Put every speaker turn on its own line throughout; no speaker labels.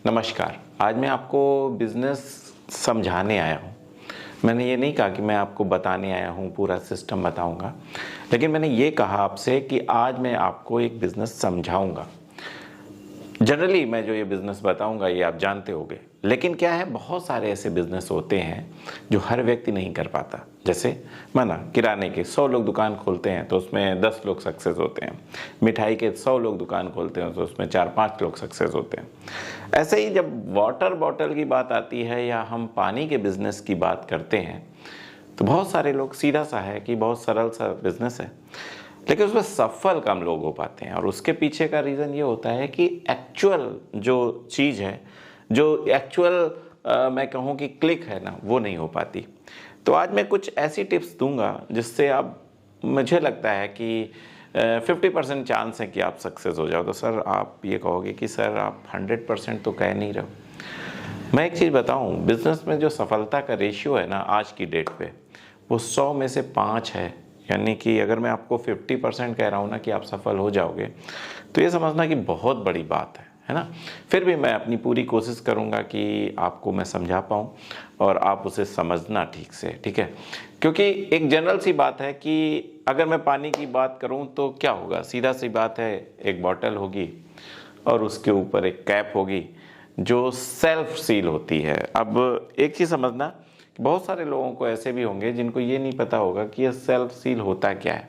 नमस्कार। आज मैं आपको बिज़नेस समझाने आया हूँ। मैंने ये नहीं कहा कि मैं आपको बताने आया हूँ, पूरा सिस्टम बताऊँगा, लेकिन मैंने ये कहा आपसे कि आज मैं आपको एक बिज़नेस समझाऊँगा। जनरली मैं जो ये बिज़नेस बताऊँगा ये आप जानते होंगे, लेकिन क्या है, बहुत सारे ऐसे बिज़नेस होते हैं जो हर व्यक्ति नहीं कर पाता। जैसे माना किराने के 100 लोग दुकान खोलते हैं तो उसमें 10 लोग सक्सेस होते हैं। मिठाई के 100 लोग दुकान खोलते हैं तो उसमें 4-5 लोग सक्सेस होते हैं। ऐसे ही जब वाटर बॉटल की बात आती है या हम पानी के बिज़नेस की बात करते हैं तो बहुत सारे लोग, सीधा सा है कि बहुत सरल सा बिज़नेस है, लेकिन उसमें सफल कम लोग हो पाते हैं। और उसके पीछे का रीज़न ये होता है कि एक्चुअल जो चीज़ है, जो एक्चुअल मैं कहूँ कि क्लिक है ना, वो नहीं हो पाती। तो आज मैं कुछ ऐसी टिप्स दूंगा जिससे आप, मुझे लगता है कि 50% चांस है कि आप सक्सेस हो जाओ। तो सर आप ये कहोगे कि सर आप 100% तो कह नहीं रहे हो। मैं एक चीज़ बताऊं, बिज़नेस में जो सफलता का रेशियो है ना आज की डेट पे, वो 100 में से 5 है। यानी कि अगर मैं आपको 50% कह रहा हूँ ना कि आप सफल हो जाओगे, तो ये समझना कि बहुत बड़ी बात है ना। फिर भी मैं अपनी पूरी कोशिश करूँगा कि आपको मैं समझा पाऊँ और आप उसे समझना ठीक से, ठीक है। क्योंकि एक जनरल सी बात है कि अगर मैं पानी की बात करूँ तो क्या होगा, सीधा सी बात है, एक बॉटल होगी और उसके ऊपर एक कैप होगी जो सेल्फ सील होती है। अब एक चीज़ समझना, बहुत सारे लोगों को ऐसे भी होंगे जिनको ये नहीं पता होगा कि ये सेल्फ सील होता क्या है।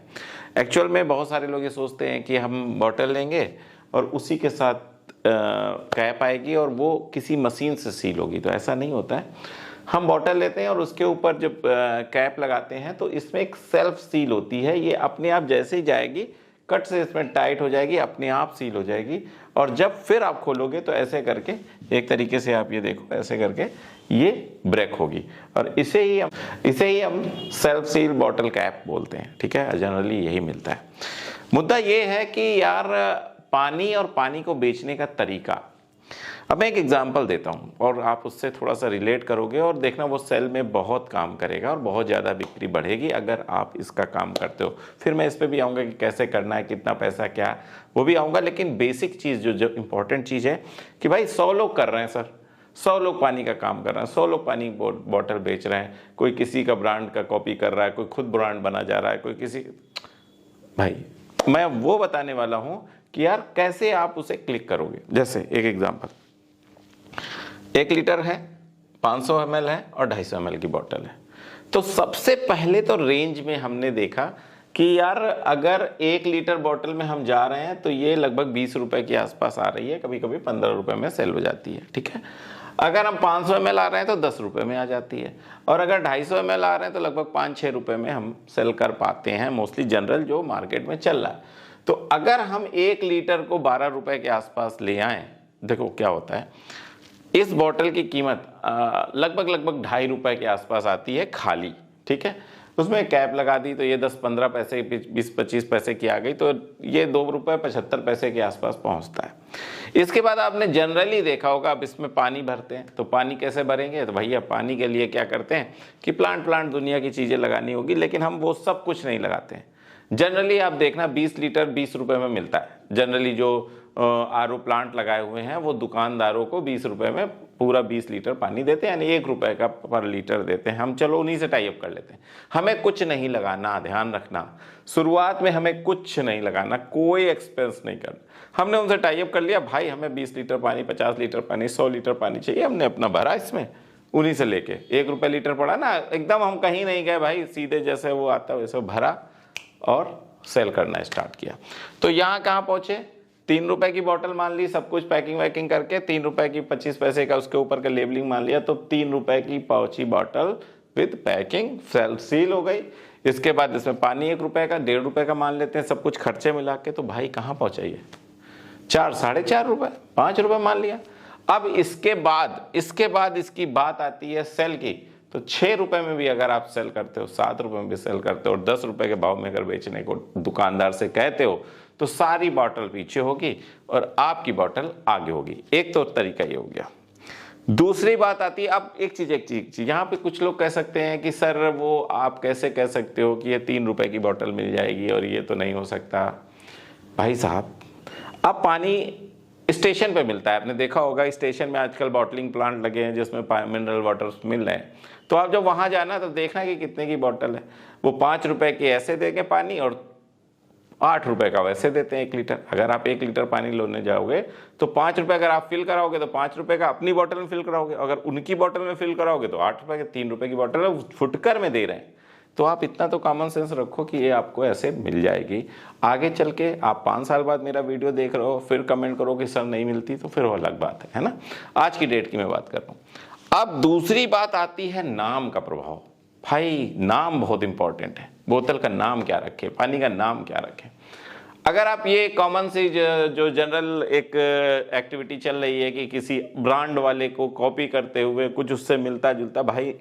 एक्चुअल में बहुत सारे लोग ये सोचते हैं कि हम बॉटल लेंगे और उसी के साथ कैप आएगी और वो किसी मशीन से सील होगी। तो ऐसा नहीं होता है। हम बॉटल लेते हैं और उसके ऊपर जब कैप लगाते हैं तो इसमें एक सेल्फ सील होती है। ये अपने आप जैसे ही जाएगी, कट से इसमें टाइट हो जाएगी, अपने आप सील हो जाएगी। और जब फिर आप खोलोगे तो ऐसे करके, एक तरीके से आप ये देखो, ऐसे करके ये ब्रेक होगी और इसे ही हम सेल्फ सील बॉटल कैप बोलते हैं, ठीक है। जनरली यही मिलता है। मुद्दा ये है कि यार, पानी और पानी को बेचने का तरीका। अब मैं एक एग्जांपल देता हूँ और आप उससे थोड़ा सा रिलेट करोगे और देखना वो सेल में बहुत काम करेगा और बहुत ज़्यादा बिक्री बढ़ेगी अगर आप इसका काम करते हो। फिर मैं इस पे भी आऊँगा कि कैसे करना है, कितना पैसा, क्या, वो भी आऊँगा। लेकिन बेसिक चीज़ जो इम्पोर्टेंट चीज़ है कि भाई 100 लोग कर रहे हैं सर, 100 लोग पानी का काम कर रहे हैं, 100 लोग पानी बॉटल बेच रहे हैं। कोई किसी का ब्रांड का कॉपी कर रहा है, कोई खुद ब्रांड बना जा रहा है, कोई किसी, भाई मैं वो बताने वाला हूँ कि यार कैसे आप उसे क्लिक करोगे। जैसे एक एग्जांपल, 1 लीटर है, 500 ml है और 250 ml की बोतल है। तो सबसे पहले तो रेंज में हमने देखा कि यार अगर 1 लीटर बोतल में हम जा रहे हैं तो ये लगभग 20 रुपए के आसपास आ रही है, कभी कभी 15 रुपए में सेल हो जाती है, ठीक है। अगर हम 500 ml आ रहे हैं तो 10 रुपए में आ जाती है, और अगर 250 ml आ रहे हैं तो लगभग 5-6 रुपए में हम सेल कर पाते हैं, मोस्टली जनरल जो मार्केट में चल रहा है। तो अगर हम 1 लीटर को 12 रुपए के आसपास ले आए, देखो क्या होता है, इस बॉटल की कीमत लगभग 2.5 रुपए के आसपास आती है खाली, ठीक है। उसमें कैप लगा दी तो ये 10-15 पैसे, 20-25 पैसे की आ गई, तो ये 2 रुपए 75 पैसे के आसपास पहुंचता है। इसके बाद आपने जनरली देखा होगा, अब इसमें पानी भरते हैं तो पानी कैसे भरेंगे, तो भैया पानी के लिए क्या करते हैं कि प्लांट दुनिया की चीज़ें लगानी होगी, लेकिन हम वो सब कुछ नहीं लगाते हैं। जनरली आप देखना 20 लीटर 20 रुपए में मिलता है। जनरली जो आरओ प्लांट लगाए हुए हैं वो दुकानदारों को 20 रुपए में पूरा 20 लीटर पानी देते हैं, यानी 1 रुपए का पर लीटर देते हैं। हम चलो उन्हीं से टाई अप कर लेते हैं। हमें कुछ नहीं लगाना, ध्यान रखना, शुरुआत में हमें कुछ नहीं लगाना, कोई एक्सपेंस नहीं करना। हमने उनसे टाई अप कर लिया, भाई हमें 20 लीटर पानी, 50 लीटर पानी, 100 लीटर पानी चाहिए, हमने अपना भरा इसमें, उन्हीं से लेके 1 रुपए लीटर पड़ा ना, एकदम हम कहीं नहीं गए भाई, सीधे जैसे वो आता है वैसे भरा और सेल करना स्टार्ट किया। तो यहाँ कहाँ पहुंचे, 3 रुपए की बोतल मान ली, सब कुछ पैकिंग वैकिंग करके 3 रुपए की 25 पैसे का उसके ऊपर का लेबलिंग मान लिया, तो 3 रुपए की पहुंची बोतल विद पैकिंग, सेल सील हो गई। इसके बाद इसमें पानी 1 रुपए का, 1.5 रुपए का मान लेते हैं, सब कुछ खर्चे मिला के, तो भाई कहाँ पहुंचाइए, 4-4.5 रुपए, 5 रुपए मान लिया। अब इसके बाद इसकी बात आती है सेल की। तो 6 रुपए में भी अगर आप सेल करते हो, 7 रुपए में भी सेल करते हो और 10 रुपए के भाव में अगर बेचने को दुकानदार से कहते हो, तो सारी बॉटल पीछे होगी और आपकी बॉटल आगे होगी। एक तो तरीका ये हो गया। दूसरी बात आती है, अब एक चीज यहाँ पे कुछ लोग कह सकते हैं कि सर वो आप कैसे कह सकते हो कि ये 3 रुपए की बॉटल मिल जाएगी और ये तो नहीं हो सकता। भाई साहब, अब पानी स्टेशन पे मिलता है। आपने देखा होगा स्टेशन में आजकल बॉटलिंग प्लांट लगे हैं जिसमें मिनरल वाटर मिल रहे हैं। तो आप जब वहाँ जाना तो देखना कि कितने की बॉटल है। वो 5 रुपए की ऐसे देंगे पानी और 8 रुपए का वैसे देते हैं 1 लीटर। अगर आप 1 लीटर पानी लेने जाओगे तो 5 रुपए अगर आप फिल कराओगे तो 5 रुपए का अपनी बॉटल में फिल कराओगे, अगर उनकी बॉटल में फिल कराओगे तो 8 रुपए के 3 रुपए की बॉटल है फुटकर में दे रहे हैं। तो आप इतना तो कॉमन सेंस रखो कि ये आपको ऐसे मिल जाएगी। आगे चल के आप 5 साल बाद मेरा वीडियो देख रहे हो फिर कमेंट करो कि सर नहीं मिलती, तो फिर वो अलग बात है ना। आज की डेट की मैं बात कर रहा हूँ। अब दूसरी बात आती है नाम का प्रभाव। भाई नाम बहुत इंपॉर्टेंट है। बोतल का नाम क्या रखें, पानी का नाम क्या रखें। अगर आप ये कॉमन सी जो जनरल एक एक्टिविटी चल रही है कि किसी ब्रांड वाले को कॉपी करते हुए कुछ उससे मिलता जुलता, भाई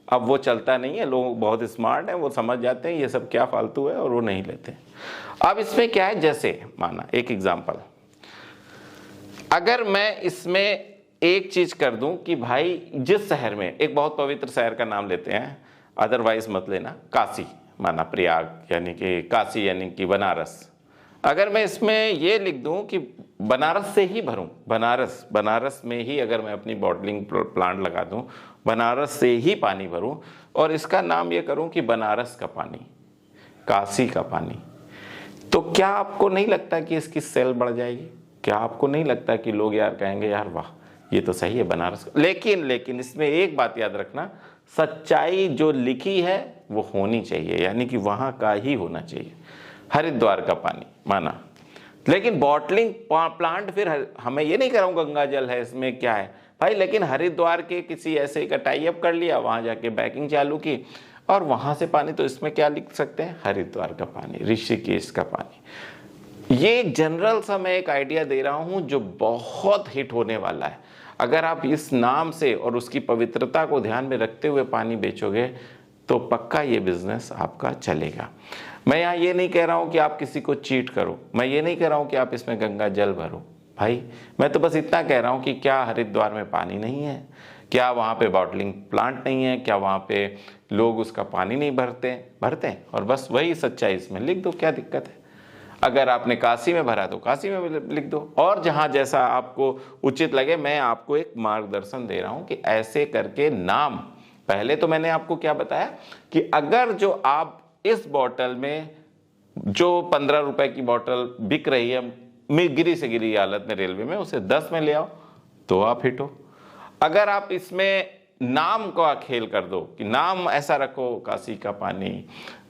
अब वो चलता नहीं है। लोग बहुत स्मार्ट हैं, वो समझ जाते हैं ये सब क्या फालतू है और वो नहीं लेते। अब इसमें क्या है, जैसे माना एक एग्जांपल, अगर मैं इसमें एक चीज कर दूं कि भाई जिस शहर में, एक बहुत पवित्र शहर का नाम लेते हैं, अदरवाइज मत लेना, काशी, माना प्रयाग यानी कि काशी यानी कि बनारस। अगर मैं इसमें ये लिख दूं कि बनारस से ही भरूं, बनारस में ही अगर मैं अपनी बॉटलिंग प्लांट लगा दूं, बनारस से ही पानी भरूं और इसका नाम ये करूं कि बनारस का पानी, काशी का पानी, तो क्या आपको नहीं लगता कि इसकी सेल बढ़ जाएगी? क्या आपको नहीं लगता कि लोग यार कहेंगे यार वाह ये तो सही है बनारस। लेकिन इसमें एक बात याद रखना, सच्चाई जो लिखी है वो होनी चाहिए, यानी कि वहां का ही होना चाहिए। हरिद्वार का पानी माना, लेकिन बॉटलिंग प्लांट फिर हमें ये नहीं कराऊं गंगा जल है इसमें क्या है भाई, लेकिन हरिद्वार के किसी ऐसे का टाई अप कर लिया, वहां जाके बैकिंग चालू की और वहां से पानी, तो इसमें क्या लिख सकते हैं, हरिद्वार का पानी, ऋषिकेश का पानी। ये एक जनरल सा मैं एक आइडिया दे रहा हूं जो बहुत हिट होने वाला है। अगर आप इस नाम से और उसकी पवित्रता को ध्यान में रखते हुए पानी बेचोगे तो पक्का ये बिजनेस आपका चलेगा। मैं यहाँ ये नहीं कह रहा हूँ कि आप किसी को चीट करो, मैं ये नहीं कह रहा हूँ कि आप इसमें गंगा जल भरो। भाई मैं तो बस इतना कह रहा हूँ कि क्या हरिद्वार में पानी नहीं है, क्या वहाँ पे बॉटलिंग प्लांट नहीं है, क्या वहाँ पे लोग उसका पानी नहीं भरते हैं, और बस वही सच्चाई इसमें लिख दो, क्या दिक्कत है। अगर आपने काशी में भरा तो काशी में लिख दो, और जहाँ जैसा आपको उचित लगे। मैं आपको एक मार्गदर्शन दे रहा हूँ कि ऐसे करके नाम, पहले तो मैंने आपको क्या बताया कि अगर जो आप इस बोतल में जो 15 रुपए की बोतल बिक रही है गिरी से गिरी हालत में रेलवे में, उसे 10 में ले आओ तो आप हिट हो। अगर आप इसमें नाम का खेल कर दो कि नाम ऐसा रखो, काशी का पानी,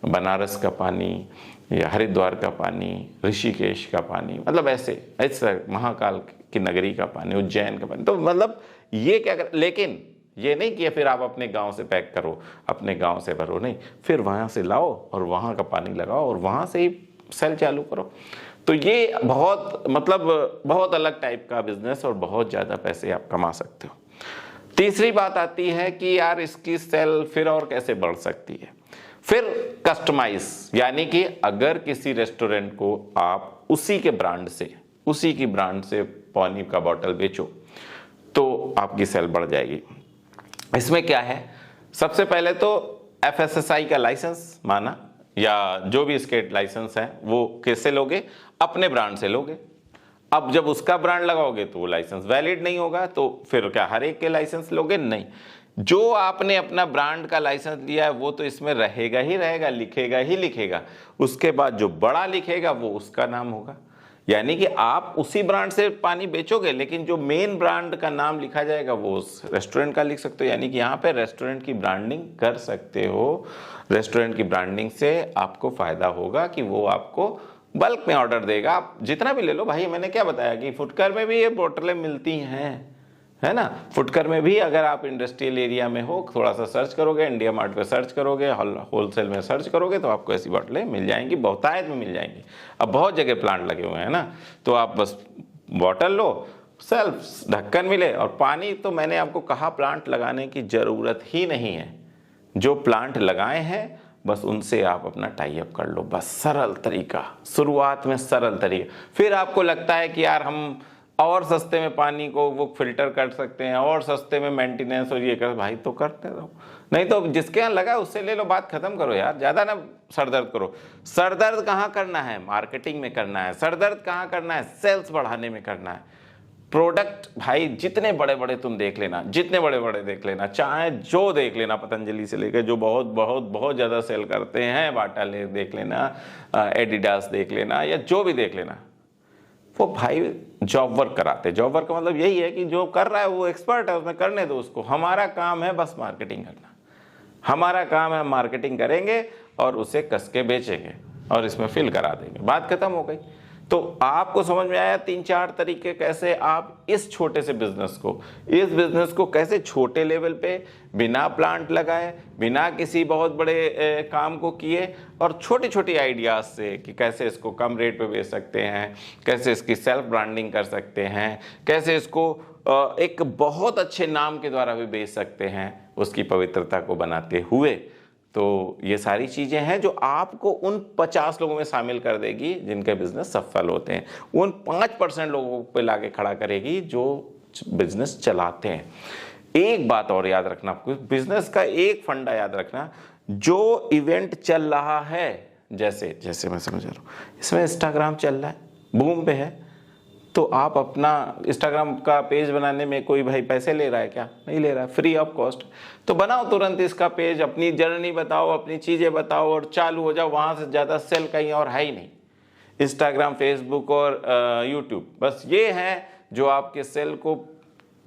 बनारस का पानी, या हरिद्वार का पानी, ऋषिकेश का पानी, मतलब ऐसे महाकाल की नगरी का पानी, उज्जैन का पानी, तो मतलब ये क्या कर, लेकिन ये नहीं कि फिर आप अपने गांव से पैक करो, अपने गांव से भरो, नहीं, फिर वहां से लाओ और वहां का पानी लगाओ और वहां से ही सेल चालू करो। तो ये बहुत अलग टाइप का बिजनेस और बहुत ज्यादा पैसे आप कमा सकते हो। तीसरी बात आती है कि यार इसकी सेल फिर और कैसे बढ़ सकती है। फिर कस्टमाइज, यानी कि अगर किसी रेस्टोरेंट को आप उसी की ब्रांड से पानी का बोतल बेचो तो आपकी सेल बढ़ जाएगी। इसमें क्या है, सबसे पहले तो FSSAI का लाइसेंस माना, या जो भी इसके लाइसेंस है वो कैसे लोगे, अपने ब्रांड से लोगे। अब जब उसका ब्रांड लगाओगे तो वो लाइसेंस वैलिड नहीं होगा, तो फिर क्या हर एक के लाइसेंस लोगे? नहीं, जो आपने अपना ब्रांड का लाइसेंस लिया है वो तो इसमें रहेगा ही रहेगा, लिखेगा ही लिखेगा। उसके बाद जो बड़ा लिखेगा वो उसका नाम होगा, यानी कि आप उसी ब्रांड से पानी बेचोगे, लेकिन जो मेन ब्रांड का नाम लिखा जाएगा वो उस रेस्टोरेंट का लिख सकते हो। यानी कि यहाँ पे रेस्टोरेंट की ब्रांडिंग कर सकते हो। रेस्टोरेंट की ब्रांडिंग से आपको फायदा होगा कि वो आपको बल्क में ऑर्डर देगा, आप जितना भी ले लो। भाई मैंने क्या बताया कि फुटकर में भी ये बोतलें मिलती हैं, है ना। फुटकर में भी अगर आप इंडस्ट्रियल एरिया में हो, थोड़ा सा सर्च करोगे, इंडिया मार्ट पे सर्च करोगे, होलसेल में सर्च करोगे तो आपको ऐसी बोतलें मिल जाएंगी, बहुतायत में मिल जाएंगी। अब बहुत जगह प्लांट लगे हुए हैं ना, तो आप बस बोतल लो, सेल्फ ढक्कन मिले, और पानी तो मैंने आपको कहा प्लांट लगाने की जरूरत ही नहीं है। जो प्लांट लगाए हैं बस उनसे आप अपना टाई अप कर लो, बस सरल तरीका, शुरुआत में सरल तरीका। फिर आपको लगता है कि यार हम और सस्ते में पानी को वो फिल्टर कर सकते हैं और सस्ते में मेंटेनेंस और ये कर, भाई तो करते रहो। नहीं तो जिसके यहाँ लगा उससे ले लो, बात खत्म करो यार, ज्यादा ना सरदर्द करो। सरदर्द कहाँ करना है? मार्केटिंग में करना है। सरदर्द कहाँ करना है? सेल्स बढ़ाने में करना है। प्रोडक्ट भाई जितने बड़े बड़े तुम देख लेना, जितने बड़े बड़े देख लेना, चाहे जो देख लेना, पतंजलि से लेकर जो बहुत बहुत बहुत ज़्यादा सेल करते हैं, बाटा ले देख लेना, एडिडास देख लेना, या जो भी देख लेना, वो भाई जॉब वर्क कराते हैं। जॉब वर्क का मतलब यही है कि जो कर रहा है वो एक्सपर्ट है, उसमें करने दो उसको। हमारा काम है बस मार्केटिंग करना। हमारा काम है, मार्केटिंग करेंगे और उसे कस के बेचेंगे और इसमें फिल करा देंगे, बात खत्म हो गई। तो आपको समझ में आया 3-4 तरीके कैसे आप इस छोटे से बिजनेस को कैसे छोटे लेवल पे बिना प्लांट लगाए, बिना किसी बहुत बड़े काम को किए, और छोटी छोटी आइडियाज से कि कैसे इसको कम रेट पे बेच सकते हैं, कैसे इसकी सेल्फ ब्रांडिंग कर सकते हैं, कैसे इसको एक बहुत अच्छे नाम के द्वारा भी बेच सकते हैं, उसकी पवित्रता को बनाते हुए। तो ये सारी चीज़ें हैं जो आपको उन 50 लोगों में शामिल कर देगी जिनके बिजनेस सफल होते हैं, उन 5% लोगों पे लाके खड़ा करेगी जो बिजनेस चलाते हैं। एक बात और याद रखना, आपको बिजनेस का एक फंडा याद रखना, जो इवेंट चल रहा है, जैसे जैसे मैं समझ रहा हूँ इसमें इंस्टाग्राम चल रहा है, बूम पे है, तो आप अपना इंस्टाग्राम का पेज बनाने में कोई भाई पैसे ले रहा है क्या? नहीं ले रहा है, फ्री ऑफ कॉस्ट। तो बनाओ तुरंत इसका पेज, अपनी जर्नी बताओ, अपनी चीज़ें बताओ और चालू हो जाओ। वहाँ से ज़्यादा सेल कहीं और है ही नहीं। इंस्टाग्राम, फेसबुक और यूट्यूब, बस ये हैं जो आपके सेल को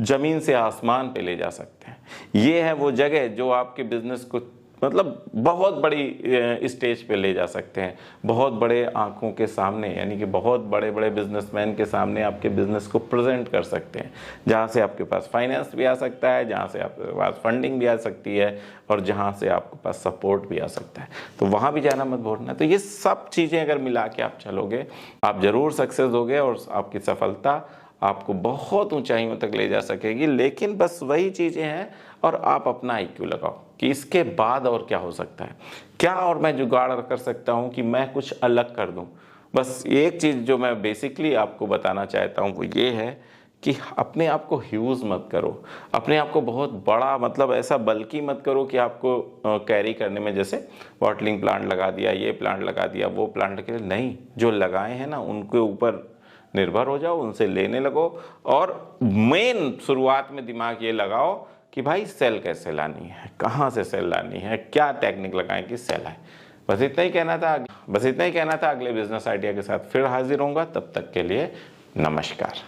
ज़मीन से आसमान पे ले जा सकते हैं। ये है वो जगह जो आपके बिजनेस को मतलब बहुत बड़ी स्टेज पे ले जा सकते हैं, बहुत बड़े आंखों के सामने, यानी कि बहुत बड़े बड़े बिजनेसमैन के सामने आपके बिजनेस को प्रेजेंट कर सकते हैं, जहां से आपके पास फाइनेंस भी आ सकता है, जहां से आपके पास फंडिंग भी आ सकती है, और जहां से आपके पास सपोर्ट भी आ सकता है। तो वहां भी जाना मत भूलना। तो ये सब चीज़ें अगर मिला के आप चलोगे, आप ज़रूर सक्सेस होगे और आपकी सफलता आपको बहुत ऊंचाइयों तक ले जा सकेगी। लेकिन बस वही चीज़ें हैं, और आप अपना आईक्यू लगाओ कि इसके बाद और क्या हो सकता है, क्या और मैं जुगाड़ कर सकता हूं कि मैं कुछ अलग कर दूं। बस एक चीज़ जो मैं बेसिकली आपको बताना चाहता हूं वो ये है कि अपने आप को ह्यूज मत करो, अपने आप को बहुत बड़ा मतलब ऐसा बल्कि मत करो कि आपको कैरी करने में, जैसे बॉटलिंग प्लांट लगा दिया, ये प्लांट लगा दिया, वो प्लांट के लिए नहीं, जो लगाए हैं ना उनके ऊपर निर्भर हो जाओ, उनसे लेने लगो। और मेन शुरुआत में दिमाग ये लगाओ कि भाई सेल कैसे लानी है, कहाँ से सेल लानी है, क्या टेक्निक लगाएं कि सेल आए। बस इतना ही कहना था। अगले बिजनेस आइडिया के साथ फिर हाजिर होऊंगा। तब तक के लिए नमस्कार।